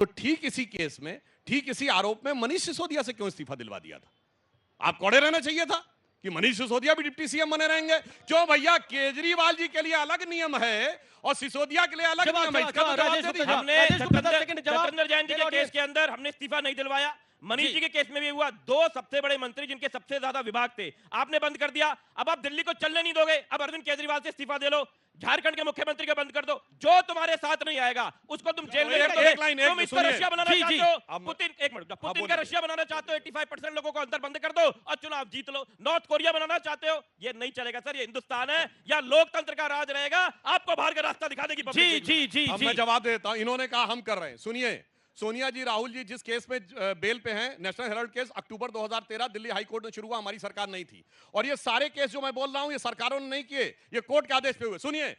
तो ठीक इसी केस में, ठीक इसी आरोप में मनीष सिसोदिया से क्यों इस्तीफा दिलवा दिया था? आप कौड़े रहना चाहिए था कि मनीष सिसोदिया भी डिप्टी सीएम बने रहेंगे। क्यों भैया, केजरीवाल जी के लिए अलग नियम है और सिसोदिया के लिए अलग नियम है। इसका तो जवाब दे दीजिए। हमने सत्येंद्र जैन जी के केस के अंदर हमने इस्तीफा नहीं दिलवाया। मनीष जी के केस में भी हुआ। दो सबसे बड़े मंत्री जिनके सबसे ज्यादा विभाग थे, आपने बंद कर दिया। अब आप दिल्ली को चलने नहीं दोगे। अब अरविंद केजरीवाल से इस्तीफा दे लो, झारखंड के मुख्यमंत्री को बंद कर दो। जो तुम्हारे साथ नहीं आएगा उसको तुम जेल में रख दोगे। तुम इसको रशिया बनाना चाहते हो। पुतिन, एक मिनट, पुतिन का रशिया बनाना चाहते हो। 85% लोगों को अंदर बंद कर दो और चुनाव जीत लो। नॉर्थ कोरिया बनाना चाहते हो, ये नहीं चलेगा सर। ये हिंदुस्तान है, या लोकतंत्र का राज रहेगा। आपको बाहर का रास्ता दिखा देगी। जी, मैं जवाब देता हूं। इन्होंने कहा हम कर रहे हैं। सुनिए, सोनिया जी, राहुल जी जिस केस में बेल पे हैं, नेशनल हेराल्ड केस अक्टूबर 2013 दिल्ली हाई कोर्ट में शुरू हुआ, हमारी सरकार नहीं थी। और ये सारे केस जो मैं बोल रहा हूं, ये सरकारों ने नहीं किए, ये कोर्ट के आदेश पे हुए। सुनिए,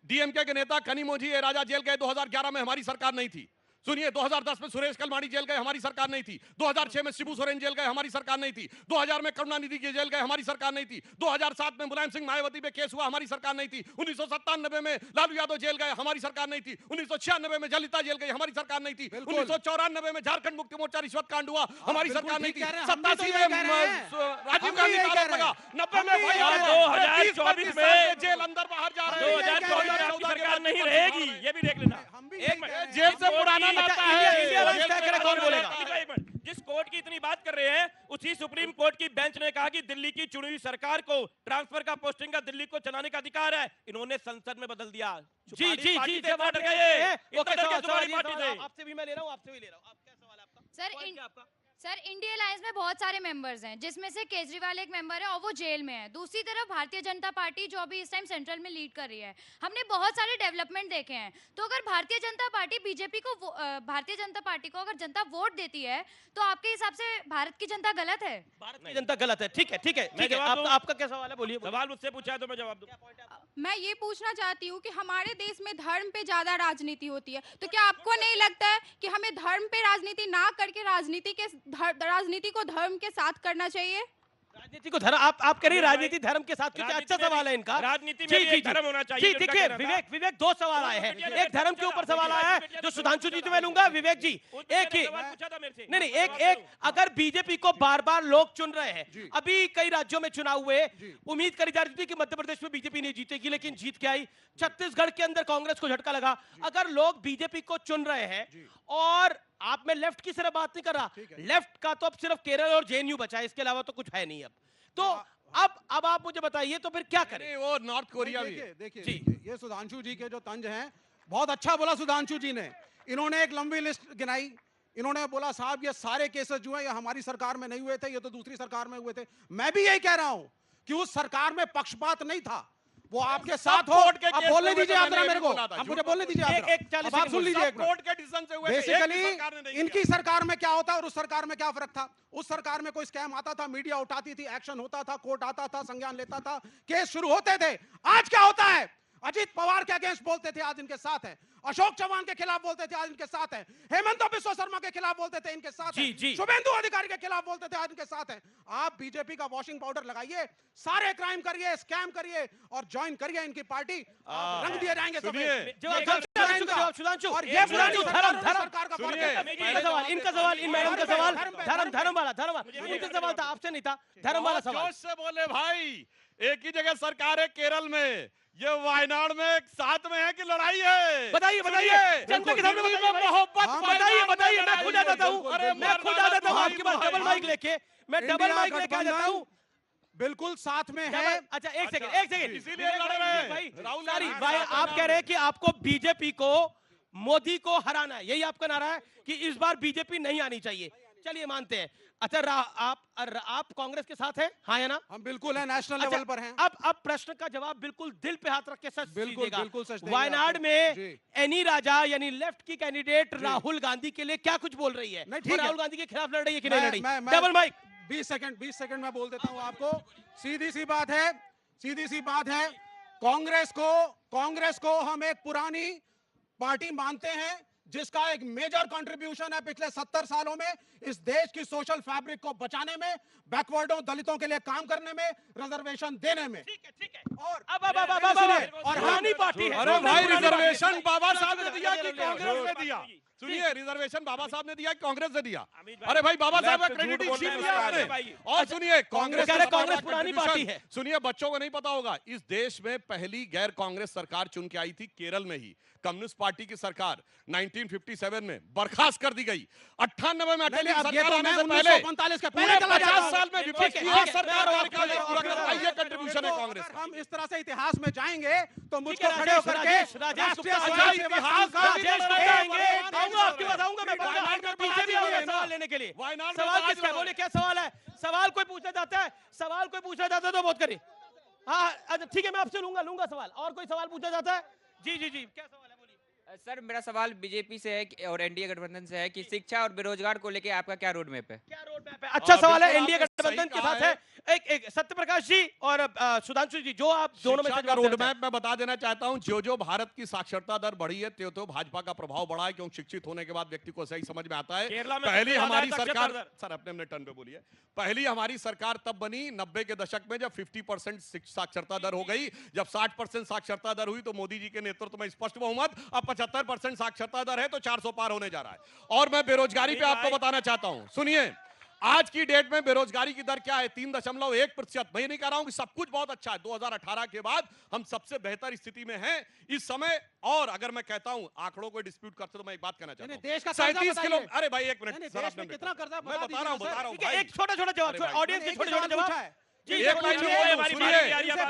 डीएमके के नेता कनिमोझी राजा जेल गए 2011 में, हमारी सरकार नहीं थी। सुनिए, 2010 में सुरेश कलमाड़ी जेल गए, हमारी सरकार नहीं थी। 2006 में शिबू सोरेन जेल गए, हमारी सरकार नहीं थी। 2000 में करुणानिधि के जेल गए, हमारी सरकार नहीं थी। 2007 में मुलायम सिंह मायावती पे केस हुआ, हमारी सरकार नहीं थी। 1997 में लालू यादव जेल गए, हमारी सरकार नहीं थी। 1996 में जलिता जेल गई, हमारी सरकार नहीं थी। 1994 में झारखंड मुक्ति मोर्चा रिश्वत कांड हुआ, हमारी सरकार नहीं थी। 87 में राजीव गांधी का आरोप लगा। 90 में 2024 में जेल अंदर बाहर जा रहे हैं। 2024 में सरकार नहीं रहेगी, ये भी देख लेना। जेल से पुराना नाता है। कौन बोलेगा? जिस कोर्ट की इतनी बात कर रहे हैं, उसी सुप्रीम कोर्ट की बेंच ने कहा कि दिल्ली की चुनी हुई सरकार को ट्रांसफर का, पोस्टिंग का, दिल्ली को चलाने का अधिकार है। इन्होंने संसद में बदल दिया। जी, डर गए। आपसे भी मैं ले रहा हूँ, आपसे भी ले रहा हूँ। आप क्या सवाल है आपका? सर, इंडिया अलायंस में बहुत सारे मेंबर्स हैं, जिसमें से केजरीवाल एक मेंबर है और वो जेल में है। दूसरी तरफ भारतीय जनता पार्टी, जो अभी इस टाइम सेंट्रल में लीड कर रही है, हमने बहुत सारे डेवलपमेंट देखे हैं। तो अगर भारतीय जनता पार्टी भारतीय जनता पार्टी को अगर जनता वोट देती है, तो आपके हिसाब से भारत की जनता गलत है? भारत की जनता गलत है। ठीक है। आपका क्या सवाल है? बोलिए। सवाल मुझसे पूछा है तो मैं जवाब दूं। मैं ये पूछना चाहती हूँ कि हमारे देश में धर्म पे ज्यादा राजनीति होती है, तो क्या आपको नहीं लगता है कि हमें धर्म पे राजनीति ना करके राजनीति को धर्म के साथ करना चाहिए? राजनीति को धर्म, आप कह रही राजनीति धर्म के साथ? क्योंकि अच्छा सवाल है इनका। राजनीति में एक धर्म होना चाहिए। ठीक है, विवेक दो सवाल आए हैं। एक धर्म के ऊपर सवाल आया है जो सुधांशु जी से मैं लूंगा। विवेक जी, एक ही नहीं, एक अगर बीजेपी को बार बार लोग चुन रहे हैं, अभी कई राज्यों में चुनाव हुए, उम्मीद करी जा रही थी कि मध्य प्रदेश में बीजेपी नहीं जीतेगी, लेकिन जीत के आई। छत्तीसगढ़ के अंदर कांग्रेस को झटका लगा। अगर लोग बीजेपी को चुन रहे हैं, और आप, मैं लेफ्ट की सिर्फ बात नहीं कर रहा, लेफ्ट का तो अब सिर्फ केरल और जेएनयू बचा है, इसके अलावा तो कुछ है नहीं अब। तो अब आप मुझे बताइए, तो फिर क्या करें? वो नॉर्थ कोरिया भी देखिए, ये सुधांशु जी के जो तंज हैं, बहुत अच्छा बोला सुधांशु जी ने। इन्होंने एक लंबी लिस्ट गिनाई। इन्होंने बोला साहब ये सारे केसेस जो है ये हमारी सरकार में नहीं हुए थे, ये तो दूसरी सरकार में हुए थे। मैं भी यही कह रहा हूं कि उस सरकार में पक्षपात नहीं था, वो आपके साथ हो। अब बोलने दीजिए आप मेरे को, अब मुझे बोलने दीजिए। आप सुन लीजिए। बेसिकली इनकी सरकार में क्या होता है और उस सरकार में क्या फर्क था? उस सरकार में कोई स्कैम आता था, मीडिया उठाती थी, एक्शन होता था, कोर्ट आता था, संज्ञान लेता था, केस शुरू होते थे। आज क्या होता है? अजीत पवार के अगेंस्ट बोलते थे, आज इनके साथ है। अशोक चौहान के खिलाफ बोलते थे, आज इनके साथ है। हेमंत बिस्वा शर्मा के खिलाफ बोलते थे, इनके साथ है। शुभेंदु अधिकारी के खिलाफ बोलते थे, आज इनके साथ है। आप बीजेपी का वॉशिंग पाउडर लगाइए, सारे क्राइम करिए, स्कैम करिए और ज्वाइन करिए इनकी पार्टी, रंग दिए जाएंगे। और ये सरकार का फर्क है। इनका सवाल, इन मैडम का सवाल धर्म वाला सवाल था, आपसे नहीं था। धर्म वाला सवाल से बोले भाई, एक ही जगह सरकार है केरल में, ये वायनाड में साथ में है कि लड़ाई है? बताइए जनता के सामने मोहब्बत बताइए। मैं खुद आ जाता हूँ आपके पास डबल माइक लेके, मैं डबल माइक लेके आ जाता हूँ। बिल्कुल साथ में है। अच्छा, एक सेकंड, इसीलिए लड़ रहे हैं भाई। भाई आप कह रहे हैं कि आपको बीजेपी को, मोदी को हराना है, यही आपका नारा है कि इस बार बीजेपी नहीं आनी चाहिए। चलिए मानते हैं। अच्छा, आप कांग्रेस के साथ हैं, हाँ या ना? हम बिल्कुल हैं, नेशनल लेवल पर हैं। अब प्रश्न का जवाब बिल्कुल दिल पे हाथ रख के सच दीजिएगा। बिल्कुल सच देंगे। वायनाड में एनी राजा यानी लेफ्ट की कैंडिडेट राहुल गांधी के लिए क्या कुछ बोल रही है? राहुल गांधी के खिलाफ लड़ रही है कि नहीं लड़ रही? Double mic. 20 सेकंड में बोल देता हूं आपको। सीधी सी बात है, कांग्रेस को हम एक पुरानी पार्टी मानते हैं, जिसका एक मेजर कंट्रीब्यूशन है पिछले 70 सालों में इस देश की सोशल फैब्रिक को बचाने में, बैकवर्डों, दलितों के लिए काम करने में, रिजर्वेशन देने में। ठीक है। और अब पुरानी पार्टी है। अरे भाई, रिजर्वेशन बाबा साहब ने दिया कि कांग्रेस ने दिया? सुनिए, रिजर्वेशन बाबा साहब ने दिया कि कांग्रेस ने दिया? अमित अरे भाई बाबा साहब का झूठ क्रेडिट बोलने छीन में लिया मुस्कुरा आपने। रहे हैं। और सुनिए, कांग्रेस कह रहे का कांग्रेस बड़ा पुरानी contribution- पार्टी है। सुनिए, बच्चों को नहीं पता होगा, इस देश में पहली गैर कांग्रेस सरकार चुन के आई थी केरल में ही। कम्युनिस्ट पार्टी की सरकार 1957 में बर्खास्त कर दी गई। 98 में अटली अब ये सरकार तो आने मैं से पहले 1945 के पहले पूरे चला जाता 50 हूं। साल में विपक्ष की ठीक हर है, सरकार मैं कार्यकाल और- पूरा करता है। ये देखो, कंट्रीब्यूशन है कांग्रेस अगर का। हम इस तरह से इतिहास में जाएंगे तो ठीक मुझको है, खड़े होकर के राजेश गुप्ता राष्ट्रीय साहब, स्वयं सेवक इतिहास संघ का राजेश गुप्ता एक आएंगे, बड़े आऊंगा आपके पास, आऊंगा मैं, वायनाड में पीछे भी आज आऊंगा लड़े ना। सवाल लेने के लिए। वायनाड में सवाल आज किसका है? लड़े। बोले क्या सवाल है? सवाल कोई पूछना चाहता है? सवाल कोई पूछना चाहता है तो बहुत करिए। हाँ, अच्छा ठीक है, मैं आपसे लूंगा सवाल। और कोई सवाल पूछना चाहता है? जी, क्या सवाल है, बोलिए। सर मेरा सवाल बीजेपी से है और एनडीए गठबंधन से है कि शिक्षा और बेरोजगार को लेके आपका क्या रोड मैप है? क्या रोड मैप है? अच्छा सवाल है। बिल्कुल एनडीए आपने गठबंधन सही के कहा साथ है एक सत्यप्रकाश जी और सुधांशु जी, जो आप दोनों में शिक्षा से का जवाब रोड देना चाहें। मैप मैं बता देना चाहता हूं, जो भारत की साक्षरता दर बढ़ी है, त्यो भाजपा का प्रभाव बढ़ा है, क्योंकि शिक्षित होने के बाद व्यक्ति को सही समझ में आता है। केरला में पहली सबसे ज्यादा हमारी है साक्षरता सरकार, दर। सर अपने टर्न पे बोलिए। पहली हमारी सरकार तब बनी 90 के दशक में, जब 50% साक्षरता दर हो गई। जब 60% साक्षरता दर हुई तो मोदी जी के नेतृत्व में स्पष्ट बहुमत, अब 75% साक्षरता दर है तो 400 पार होने जा रहा है। और मैं बेरोजगारी पे आपको बताना चाहता हूं, सुनिए, आज की डेट में बेरोजगारी की दर क्या है? 3.1%। मैं नहीं कह रहा हूं कि सब कुछ बहुत अच्छा है, 2018 के बाद हम सबसे बेहतर स्थिति में हैं इस समय। और अगर मैं कहता हूं, आंकड़ों को डिस्प्यूट करते तो मैं एक बात कहना चाहता हूं, देश का कर्जा 37 किलो, बताइए। अरे भाई एक मिनट नहीं, सर, देश आपने में कितना कर्जा मैं बता रहा हूं ठीक है, भाई। एक छोटा जवाब, अरे भाई, ऑडियंस के एक छोटे सवाल जवाब। पूछा है। जी, एक लाइन में बोल दूं, सुनिए,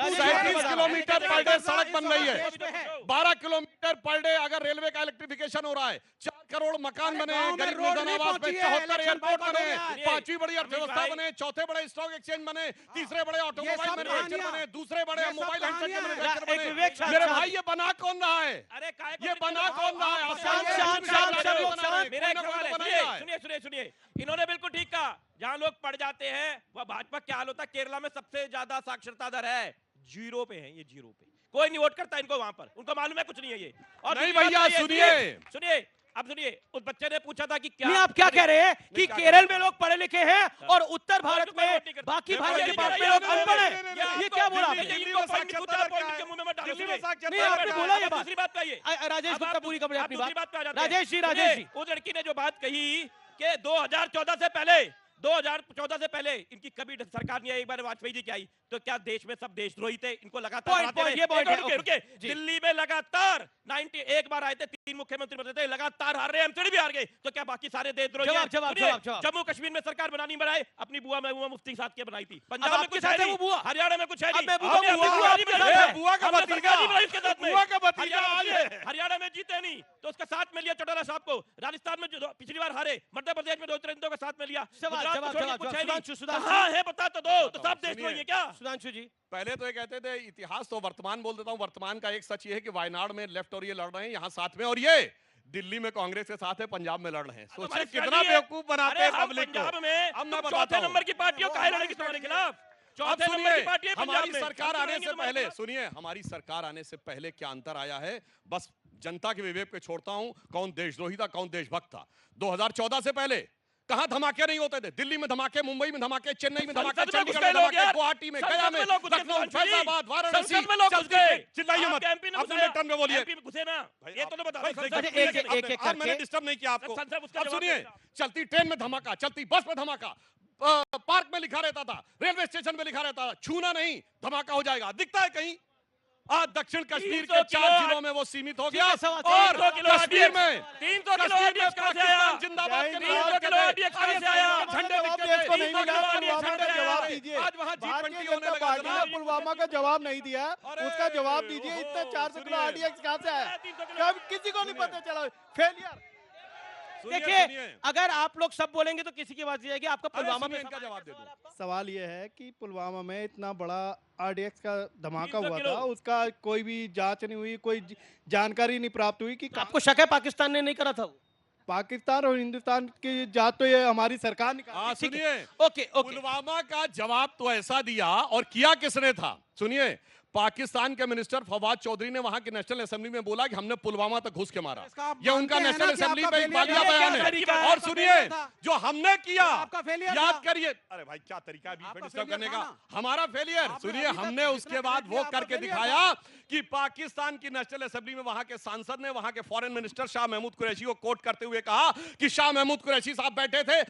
37 किलोमीटर पर डे सड़क बन रही है, 12 किलोमीटर पर डे अगर रेलवे का इलेक्ट्रिफिकेशन हो रहा है, 4 करोड़ मकान बने हैं, गरीब निर्धन आवास में 74 एयरपोर्ट बने हैं, 5वीं बड़ी अर्थव्यवस्था बने, 4थे बड़े स्टॉक एक्सचेंज बने, 3रे बड़े ऑटोमोबाइल सब मैन्युफैक्चर कहानियां, बने, दूसरे बड़े ये सब मोबाइल हैंडसेट के कहानियां। मैन्युफैक्चर एक विवेक बने। शांत मेरे शांत। भाई ये बना कौन रहा है? अरे ये बना कौन रहा है? शांत, शांत, शांत, सब लोग शांत। मेरा एक कोई ना सवाल कोई तो है, बना ही रहा है। सुनिए, इन्होंने बिल्कुल ठीक कहा। जहां लोग पढ़ जाते हैं वह भाजपा क्या हाल होता है। केरला में सबसे ज्यादा साक्षरता दर है, 0 पे है, ये 0 पे। कोई नहीं वोट करता इनको वहां पर, उनको मालूम है कुछ नहीं है ये। और नहीं दूसरी बात भैया, ये, सुनिए। सुनिए, अब सुनिए, उस बच्चे ने पूछा था कि क्या नहीं, आप क्या कह रहे हैं कि क्या केरल कह में लोग पढ़े लिखे हैं और उत्तर भारत कोई में वोट नहीं करता। बाकी मैं भारत ये के नहीं पास कह में रहा, लोग ये अनपढ़ नहीं, हैं। नहीं, ये क्या बोला नहीं, आपने? नहीं, इनको पॉइंट पूछा, पॉइंट के मुंह में मत डालो, दिल्ली में सुनिए। साक्षरता नहीं, आपने दर बोला ये अब बात। दूसरी बात पे आइए। राजेश अब गुप्ता आप पूरी खबर आप अपनी दूसरी बात। बात पे आ जाते हैं। राजेश जी सुनिए, उस लड़की ने जो बात कही कि 2014 से पहले 2014 से पहले इनकी कभी सरकार नहीं आई, एक बार वाजपेयी जी की आई, तो क्या देश में सब देशद्रोही थे? इनको लगातार Point, हराते point, रहे। ये point है, रुके, okay, रुके। जी। दिल्ली में लगातार 91 बार आए थे, 3 मुख्यमंत्री बने थे, लगातार हार रहे, एमसीडी भी हार गए, तो क्या बाकी सारे देशद्रोही हैं? जवाब, सुनिए, जवाब। जम्मू कश्मीर में सरकार बनानी बनाए, अपनी बुआ महबूबा मुफ्ती साथ के बनाई थी। अब पंजाब में आपके कुछ साथ है है नहीं, वो बुआ? हरियाणा में कुछ है अब नहीं। महबूबा हमने मुफ्ती अपनी बुआ सरकार आपके नहीं साथ बनाई। है। बुआ का हमने भतीजा। सरकार नहीं बनाई उसके साथ में। बुआ का भतीजा हरियाणा में आज जीते- है। हरियाणा में जीते नहीं तो उसका साथ में लिया चौटाला साहब को। राजस्थान में जो पिछली बार हारे, मध्य प्रदेश में 2 चरणों का साथ में लिया। सवाल, गुजरात जवाब, को छोड़ के जवाब, कुछ है नहीं। सुधांशु। कहाँ है बता तो दो, तो सब देशद्रोही सुनिए। है क्या? सुधांशु जी, पहले तो ये कहते थे इतिहास, तो वर्तमान बोल देता हूं। वर्तमान का एक सच ये है कि वायनाड में लेफ्ट और ये लड़ रहे हैं, यहाँ साथ में, और ये दिल्ली में कांग्रेस के साथ है, पंजाब में लड़ रहे हैं। सोचिए हमारी कितना स्ट्रेटजी है। बेवकूफ बनाते अरे हैं हम पब्लिक को। पंजाब में अब मैं तुम बताता चौथे हूं। नंबर की पार्टियों काहे लड़ेगी तुम्हारे खिलाफ? अब चौथे नंबर सुनिए, की पार्टी है पंजाब हमारी में। सरकार हम आने लड़ेंगे से तुम्हारे पहले, खिलाफ। सुनिए, हमारी सरकार आने से पहले क्या अंतर आया है, बस जनता के विवेक पे छोड़ता हूं। कौन देशद्रोही था, कौन देशभक्त था। 2014 से पहले कहां धमाके नहीं होते थे? दिल्ली में धमाके, मुंबई में धमाके, चेन्नई में धमाके, संसद में घुस चंडीगढ़ गए में लोग धमाके, यार। गुवाहाटी में, संसद गया में में, लोग घुस गए, लखनऊ, सुधांशु जी। फैजाबाद, वाराणसी, संसद में लोग घुस चलती गए। चिल्लाइए आप मत। एमपी में अपने घुसे टर्न में बोलिए। एमपी में घुसे ना, ये तो बता। एक अब मैंने डिस्टर्ब नहीं किया आपको। संसद उसका अब जवाब सुनिए, देगा। चलती ट्रेन में धमाका, चलती बस में धमाका, पार्क में लिखा रहता था, रेलवे स्टेशन में लिखा रहता था, छूना नहीं, धमाका हो जाएगा। दिखता है कहीं? आज दक्षिण कश्मीर 300 के 4 किलो जिलों में वो सीमित हो ठीक गया, है, सवाल, और 300 किलो कश्मीर में 300 किलो कश्मीर में RDX कहां से आया? पाकिस्तान जिंदाबाद के 300 किलो RDX कहां से आया? झंडे जवाब दिखते देश को थे, नहीं 300 मिला, किलो पुलवामा झंडे का दिखते जवाब थे। दीजिए। आज वहां भारतीय G20 होने जनता लगा पार्टी ने जनाब। पुलवामा का जवाब नहीं दिया, अरे, उसका जवाब दीजिए। इतना 400 किलो सुनिए। आरडीएक्स कहां से आया? 300 किलो कब किसी को नहीं पता चला? फेलियर। सुनिए, देखिए, सुनिए। अगर आप लोग सब बोलेंगे तो किसी की बात जाएगी। आपका अरे, पुलवामा सुनिए, में इनका सवाल जवाब है। दे क्या दो। सवाल आपका? सवाल यह है कि पुलवामा में इतना बड़ा आरडीएक्स का धमाका 300 हुआ किलो। था, उसका कोई भी जांच नहीं हुई, कोई जानकारी नहीं प्राप्त हुई कि आपको शक है पाकिस्तान ने नहीं करा था वो? पाकिस्तान और हिंदुस्तान की जांच तो ये हमारी सरकार निकाल। हाँ, सुनिए, ओके, ओके। पुलवामा का जवाब तो ऐसा दिया, और किया किसने था? सुनिए, पाकिस्तान के मिनिस्टर फवाद चौधरी ने वहां की नेशनल असेंबली में बोला कि हमने पुलवामा तक घुस के मारा। इसका आप ये उनका मानते हैं नेशनल ना कि असेंबली आपका में एक failure बालिया था? बयान क्या तरीका है। है? और सुनिए था? जो हमने किया, आपका failure याद था? करिए। अरे भाई क्या तरीका है बीच में आपका डिस्टर्ब failure करने था का? ना? हमारा फेलियर आपने सुनिए, अभी तक हमने उसके जितना बाद credit वो दिया, करके आपका failure दिखाया कि पाकिस्तान की नेशनल असेंबली में वहां के सांसद ने वहां के फॉरेन मिनिस्टर शाह महमूद कुरैशी को कोट करते हुए कहा कि शाह महमूद कुरैशी साहब बैठे थे